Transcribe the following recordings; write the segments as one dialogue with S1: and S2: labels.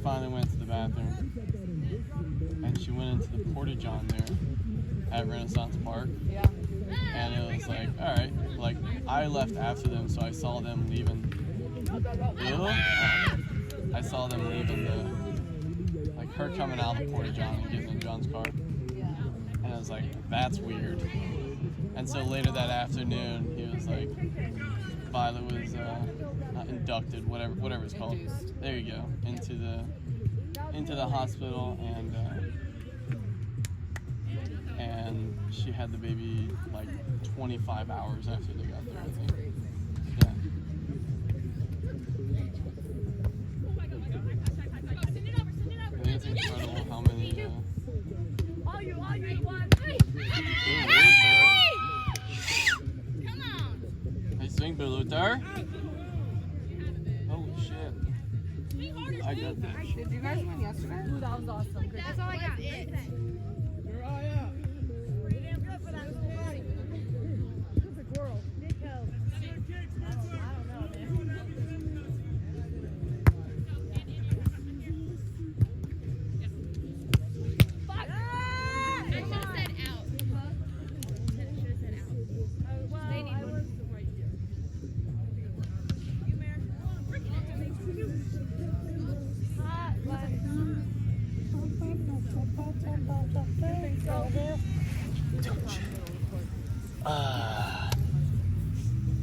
S1: finally went to the bathroom, and she went into the porta-john there at Renaissance Park.
S2: Yeah.
S1: And it was like, all right, like I left after them, so I saw them leaving. I saw them leaving like her coming out of the porta-john and getting in John's car.
S2: Yeah.
S1: And I was like, that's weird. And so later that afternoon, he was like, Violet was not inducted, whatever it's called.
S2: Induced.
S1: There you go, into the hospital, and she had the baby like 25 hours after they got there, I think. Yeah. I think it's incredible how many.
S3: All you want. Come on.
S1: Nice swing, Bill Luther. Holy shit. I got that.
S2: Did you guys win yesterday?
S3: Ooh, that was awesome. That's all I got.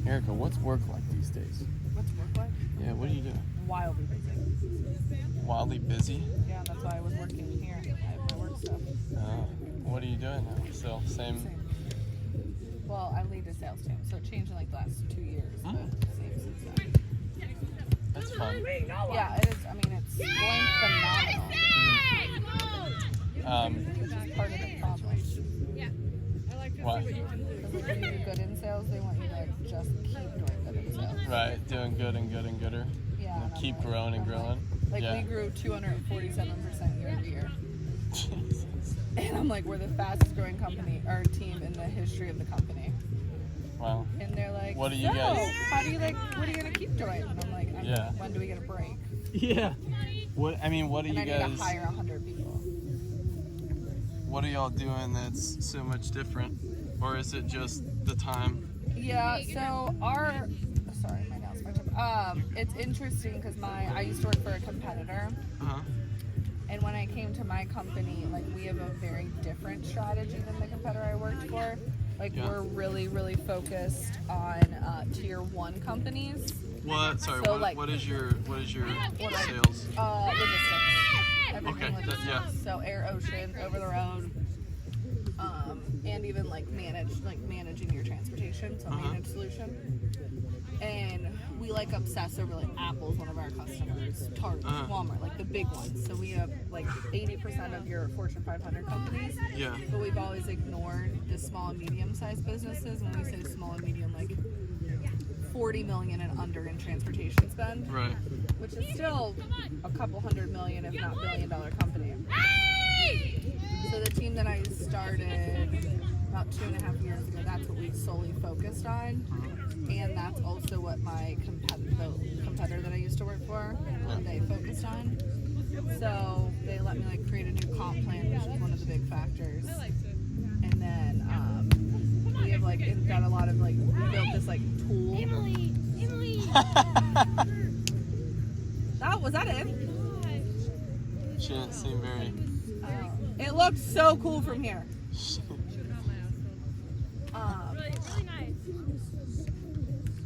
S1: Erica, what's work like these days?
S2: What's work like?
S1: Yeah, what are you doing?
S2: Wildly busy.
S1: Wildly busy?
S2: Yeah, that's why I was working here. I have my work stuff.
S1: What are you doing now? Still same?
S2: Well, I lead the sales team, so it changed in like the last 2 years. But same since then.
S1: That's fun.
S2: Yeah, it is. I mean, it's going phenomenal. Which is part of the problem.
S1: Why?
S2: Because like, when you do good in sales, they want you to just keep doing good in sales.
S1: Right, doing good and good and gooder.
S2: Yeah.
S1: And keep growing and growing.
S2: Like
S1: Yeah.
S2: we grew 247% year over year.
S1: Jesus.
S2: And I'm like, we're the fastest growing company or team in the history of the company.
S1: Wow.
S2: And they're like,
S1: What do you guys?
S2: How do you like? What are you gonna keep doing? And I'm like,
S1: Yeah.
S2: When do we get a break?
S1: Yeah. What do
S2: And
S1: you
S2: I need
S1: guys?
S2: to hire 100 people.
S1: What are y'all doing that's so much different, or is it just the time?
S2: Yeah. So sorry, my nails are up. It's interesting because I used to work for a competitor. And when I came to my company, like we have a very different strategy than the competitor I worked for. Like we're really, really focused on tier 1 companies.
S1: What? Sorry.
S2: So,
S1: what is your sales?
S2: Logistics. Everything
S1: Okay,
S2: logistics.
S1: yeah.
S2: So air, ocean, over the road, and even like managing your transportation. So managed solution. And we like obsess over like Apple's one of our customers, Target, Walmart, like the big ones. So we have like 80% of your Fortune 500 companies.
S1: Yeah.
S2: But we've always ignored the small and medium-sized businesses. When we say small and medium, like 40 million and under in transportation spend.
S1: Right.
S2: Which is still a couple $100 million, if not $1 billion company. So the team that I started about 2.5 years ago, that's what we solely focused on. And that's also what my competitor that I used to work for, they focused on. So they let me like create a new comp plan, which is one of the big factors. And then we have like done a lot of like, we built this like tool.
S3: Emily.
S2: Was that it?
S1: She didn't seem very.
S2: It looks so cool from here.
S3: Really nice.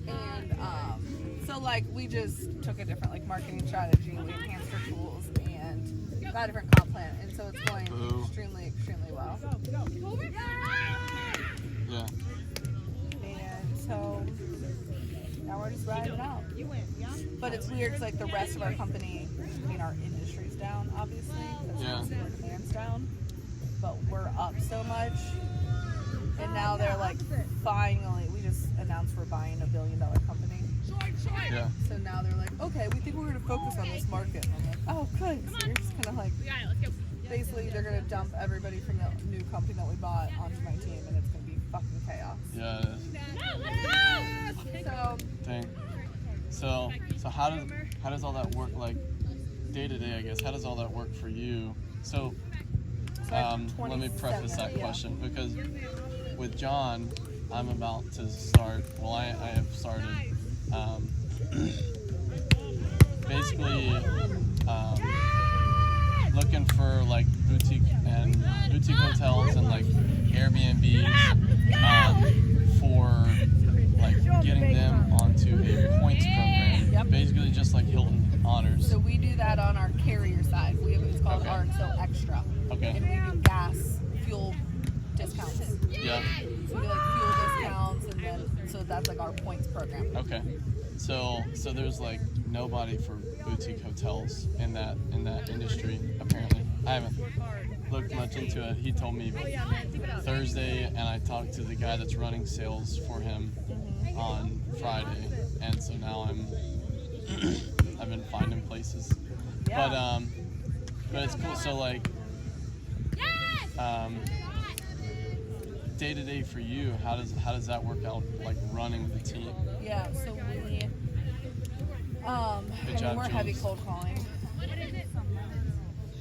S2: And so like we just took a different like marketing strategy. We enhanced our tools and got a different comp plan, and so it's going extremely well.
S1: Yeah.
S2: And so now we're just riding it out. But it's weird because like the rest of our company, I mean our industry's down obviously because consumer demand's down, but we're up so much. And now they're like, finally, we just announced we're buying $1 billion company.
S1: Yeah.
S2: So now they're like, okay, we think we're going to focus on this market. And I'm like, oh, good. So you're just kind of like, basically, they're going to dump everybody from the new company that we bought onto my team, and it's going to be fucking chaos.
S1: Yeah, it is.
S2: So,
S1: Dang. So how does all that work? Like, day to day, I guess, how does all that work for you? So,
S2: So I have
S1: let me preface that
S2: 27, yeah.
S1: question, because with John, I'm about to start. Well, I have started. Basically, looking for like boutique hotels and like Airbnbs for like getting them onto a points program.
S2: Yep.
S1: Basically, just like Hilton Honors.
S2: So we do that on our carrier side. We have what's called
S1: Okay.
S2: RXO Extra.
S1: Okay.
S2: And we do gas, fuel discounts.
S1: Yeah.
S2: So we do like fuel discounts, and then so that's like our points program.
S1: Okay. So there's like nobody for boutique hotels in that industry apparently. I haven't looked much into it. He told me Thursday, and I talked to the guy that's running sales for him on Friday, and so now I've been finding places.
S2: Yeah.
S1: But it's cool. So like day to day for you, how does that work out, like running the team?
S2: Yeah. So we
S1: Good job,
S2: we're heavy
S1: Jules.
S2: cold calling.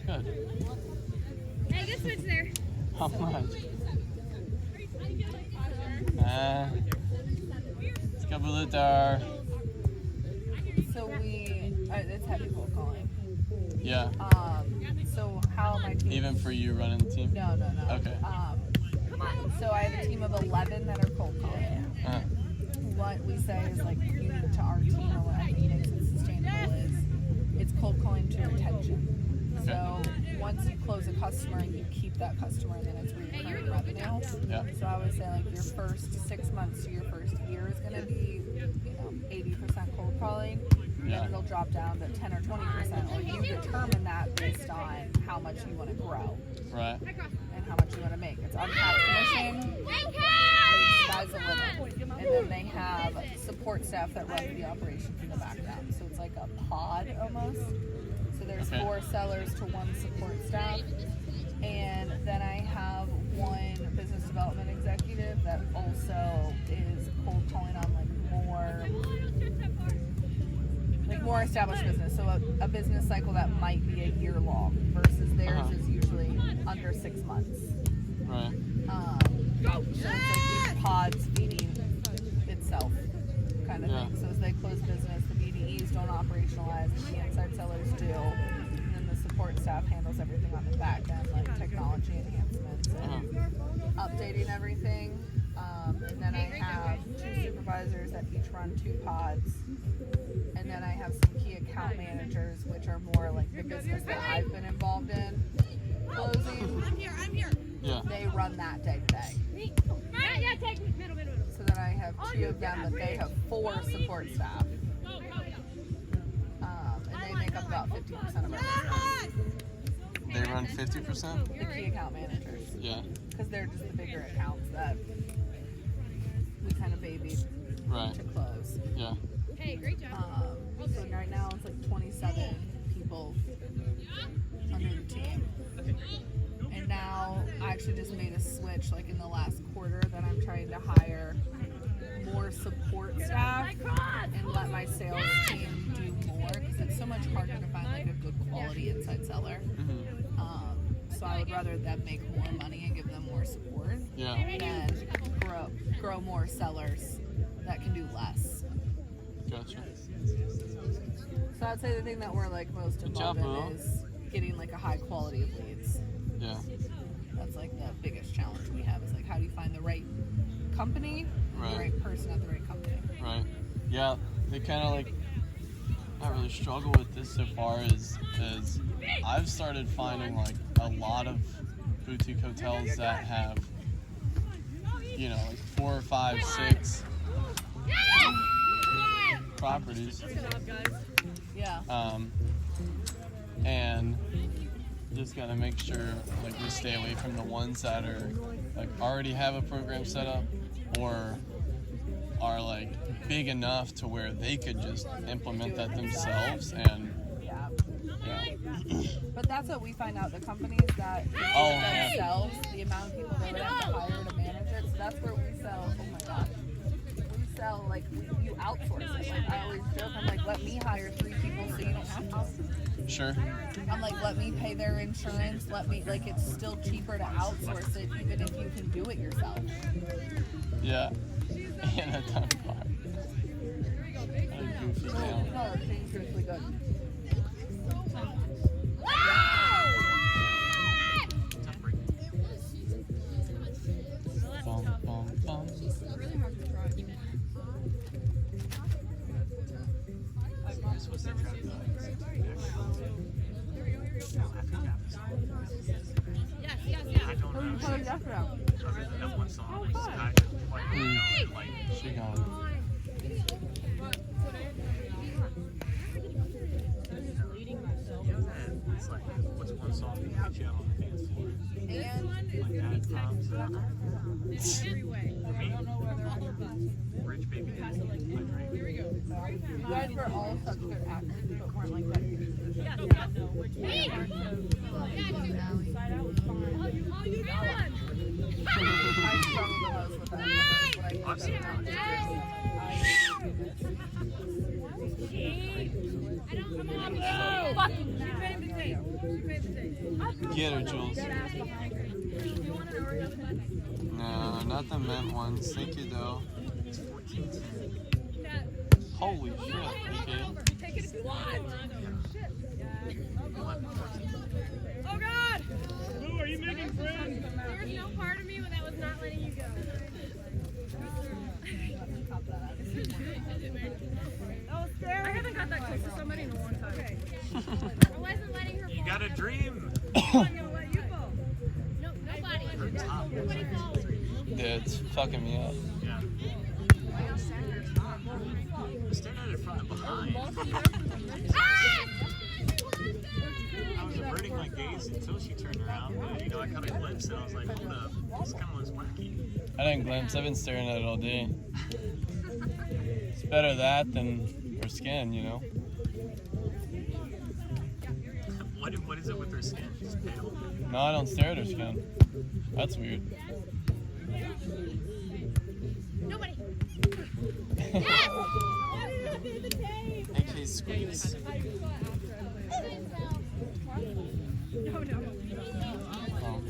S1: Good.
S3: Hey, good switch there.
S1: How much? Skabulitar.
S2: So it's heavy cold calling.
S1: Yeah.
S2: So how my team?
S1: Even for you running the team?
S2: No.
S1: Okay.
S2: So I have a team of 11 that are cold calling.
S1: Uh,
S2: What we say is like unique to our team, or what I think makes it sustainable, is it's cold calling to retention.
S1: Okay.
S2: So once you close a customer and you keep that customer, then it's recurring revenue.
S1: Yeah.
S2: So I would say like your first 6 months to your first year is going to be 80% cold calling.
S1: Yeah.
S2: Then it'll drop down to 10 or 20%, or you determine that based on how much you want to grow
S1: right.
S2: and how much you want to make. It's uncapped commission. Sky's the limit. And then they have support staff that run the operations in the background. So it's like a pod almost. So there's
S1: Okay.
S2: 4 sellers to 1 support staff. And then I have 1 business development executive that also is cold calling on like more established business. So a business cycle that might be a year long versus theirs is usually under 6 months.
S1: Right.
S2: So it's like these pods feeding itself kind of thing. So as they close business, the BDEs don't operationalize, the inside sellers do. And then the support staff handles everything on the back end, like technology enhancements and updating everything. And then I have 2 supervisors that each run 2 pods. And then I have some key account managers, which are more like the business that I've been involved in closing.
S3: I'm here.
S1: Yeah.
S2: They run that day to day.
S3: Yeah, take middle.
S2: So then I have 2 of them, but they have 4 support staff. And they make up about 50% of our business.
S1: They run 50%?
S2: The key account managers.
S1: Yeah.
S2: Because they're just the bigger accounts that we kind of babied
S1: Right.
S2: to close.
S1: Yeah.
S3: Hey, great job.
S2: So right now it's like 27 people under the team. And now I actually just made a switch like in the last quarter that I'm trying to hire more support staff and let my sales team do more, because it's so much harder to find like a good quality inside seller.
S1: Mm-hmm.
S2: So I would rather them make more money and give them more support
S1: Yeah.
S2: than grow more sellers that can do less.
S1: Gotcha.
S2: So I'd say the thing that we're like most involved
S1: job,
S2: in
S1: Will.
S2: is getting like a high quality of leads.
S1: Yeah.
S2: That's like the biggest challenge we have, is like how do you find the right company,
S1: Right.
S2: the right person at the right company.
S1: Right. Yeah. They kind of like not really struggle with this so far is I've started finding like a lot of boutique hotels that have, like 4 or 5, 6 properties.
S2: Yeah.
S1: And just gotta make sure like we stay away from the ones that are like already have a program set up or are like big enough to where they could just implement that themselves. And
S2: Yeah.
S1: yeah.
S2: But that's what we find out. The companies that do
S1: Oh,
S2: it
S1: yeah.
S2: themselves, the amount of people they would have to hire to manage it. So that's where we sell. Oh my gosh. We sell, like, you outsource it. Like, I always joke, I'm like, let me hire 3 people so you don't have to.
S1: Sure.
S2: I'm like, let me pay their insurance, let me, like, it's still cheaper to outsource it even if you can do it yourself.
S1: Yeah. And a ton of fire. What a goofy tail.
S2: No, it's dangerously good.
S1: Bum, bum, bum.
S4: This was their trap. I don't know. Other than that one song, I just kind of like
S1: She got it.
S4: it's like, what's one song that put you out on the dance floor? Rich baby dance.
S2: You guys were all such good actors, but weren't like that. I struggle the most with that.
S4: I've seen that.
S1: Get her, Jules. No, not the mint ones. Thank you, though. Holy shit. Okay.
S3: Oh God! Who are you making friends? There was no part of me that was not letting you go. I haven't got that close to somebody in a long time. I wasn't letting her fall.
S4: You got a dream.
S3: I'm gonna let you fall. No, nobody. Nobody falls.
S1: Dude, it's fucking me up.
S4: Yeah. Staring at it from the behind. I was averting my gaze until she turned around, but you know, I caught a glimpse and I was like, hold up, this kind of was wacky.
S1: I didn't glimpse. I've been staring at it all day. It's better that than her skin, you know?
S4: What is it with her skin? She's pale.
S1: No, I don't stare at her skin. That's weird.
S3: Nobody.
S1: AK squeeze. Oh.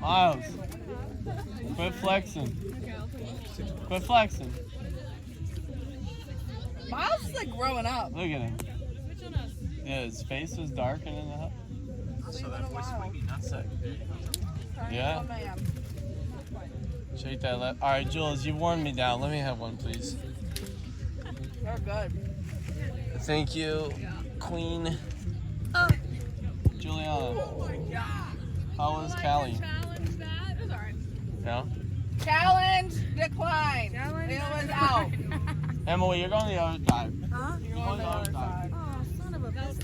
S1: Miles, quit flexing. Quit flexing.
S2: Miles is like growing up.
S1: Look at him. Yeah, his face was darkening up.
S4: So that voice might be nuts.
S1: Yeah. Shake that left. All right, Jules, you worn me down. Let me have one, please.
S2: They're good.
S1: Thank you, Queen. Juliana. How was Callie?
S3: Challenge that. It was alright.
S1: Yeah.
S2: Challenge declined. It was out.
S1: Emily, you're going the other side.
S2: Huh?
S1: You're going the other side.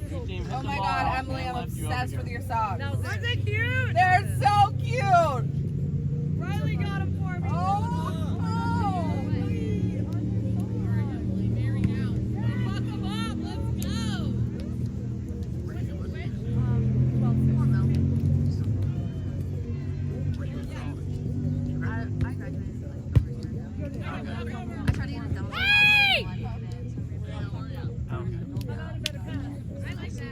S1: Your team hit
S2: Oh
S1: the
S2: my
S1: ball
S2: God,
S1: off
S2: Emily,
S1: and
S2: I'm
S1: left you over
S2: obsessed
S1: here.
S2: with your socks.
S3: Aren't they cute?
S2: They're so cute.
S3: Riley got them for me.
S2: Oh.
S3: Fuck them up. Let's go. Hey! I like that.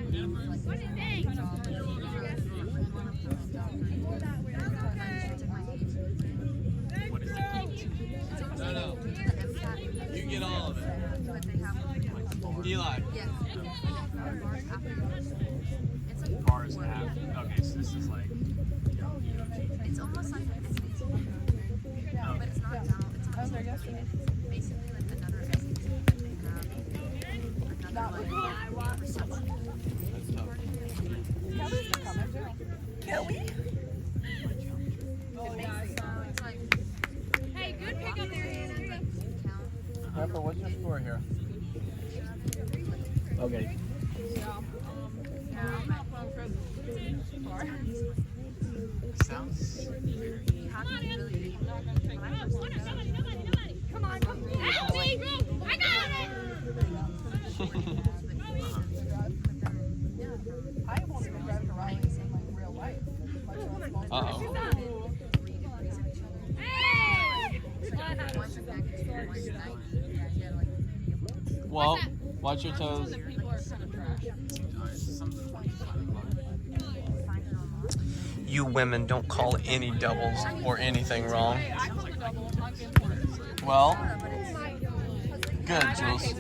S3: What do you think?
S4: What is it?
S1: No. You get all of it. Eli.
S4: Bars half. Okay, so this is like.
S5: It's almost like it's but it's not down. It's
S2: I was there yesterday.
S5: basically like another SAT that they have. Another like
S1: That's tough.
S2: Kelly's coming too. Kelly?
S5: it's like
S3: Hey, good pick up there, Hannah.
S1: Pepper, what's your score here? Okay.
S4: Sounds very.
S5: you have to be really big. When I first
S3: Nobody. Come on, come on. Help me. I got it.
S2: I won't even drive to Raleigh in like real life.
S1: Uh-oh.
S3: Hey!
S5: one's a negative, one's
S1: Well, watch your toes.
S3: People are kind of trash.
S1: You women don't call any doubles or anything wrong.
S3: I called a double. I'm game for it.
S1: Well, good, Jules.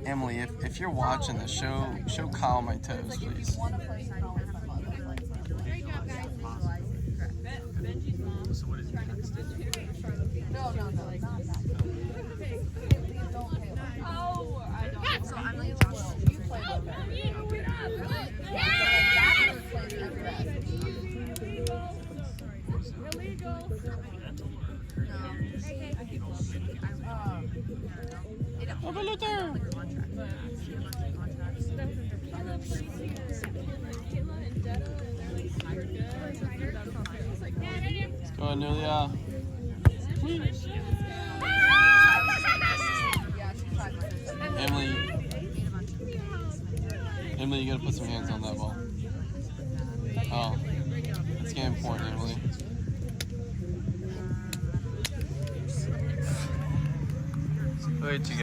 S1: Emily, if you're watching this, show Kyle my toes, please.
S3: Great job, guys. Benji's mom.
S4: So what is it next?
S2: No, not that.
S3: Oh, I don't.
S5: So I'm like,
S2: You played over.
S1: Over Luther. Let's go, Anulia. Emily, you gotta put some hands on that ball. Oh, it's game point, Emily. Way to go.